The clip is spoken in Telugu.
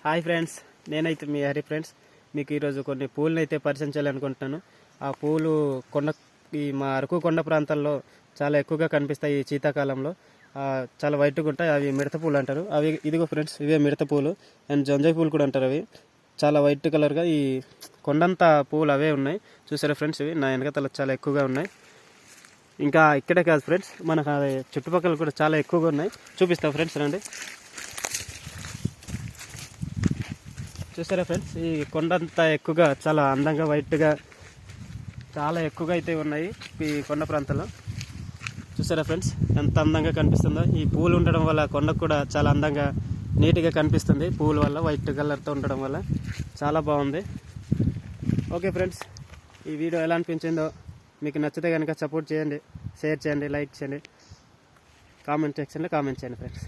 హాయ్ ఫ్రెండ్స్, నేనైతే మీ హరి ఫ్రెండ్స్. మీకు ఈరోజు కొన్ని పూలను అయితే పరిచయం చేయాలనుకుంటున్నాను. ఆ పూలు మా అరకు కొండ ప్రాంతాల్లో చాలా ఎక్కువగా కనిపిస్తాయి. ఈ శీతాకాలంలో చాలా వైట్గా ఉంటాయి. అవి మిడత పూలు అంటారు. అవి ఇదిగో ఫ్రెండ్స్, ఇవే మిడత పూలు అండ్ జంజాయి పూలు కూడా అంటారు. అవి చాలా వైట్ కలర్గా ఈ కొండంతా పూలు అవే ఉన్నాయి. చూసారా ఫ్రెండ్స్, ఇవి నా వెనకతల చాలా ఎక్కువగా ఉన్నాయి. ఇంకా ఇక్కడే కాదు ఫ్రెండ్స్, మనకు అది చుట్టుపక్కల కూడా చాలా ఎక్కువగా ఉన్నాయి. చూపిస్తాం ఫ్రెండ్స్, రండి. చూసారా ఫ్రెండ్స్, ఈ కొండంతా ఎక్కువగా చాలా అందంగా వైట్గా చాలా ఎక్కువగా అయితే ఉన్నాయి ఈ కొండ ప్రాంతంలో. చూసారా ఫ్రెండ్స్, ఎంత అందంగా కనిపిస్తుందో. ఈ పూలు ఉండడం వల్ల కొండకు కూడా చాలా అందంగా నీట్గా కనిపిస్తుంది. పూల వల్ల వైట్ కలర్తో ఉండడం వల్ల చాలా బాగుంది. ఓకే ఫ్రెండ్స్, ఈ వీడియో ఎలా అనిపించిందో మీకు నచ్చితే కనుక సపోర్ట్ చేయండి, షేర్ చేయండి, లైక్ చేయండి, కామెంట్ సెక్షన్లో కామెంట్ చేయండి ఫ్రెండ్స్.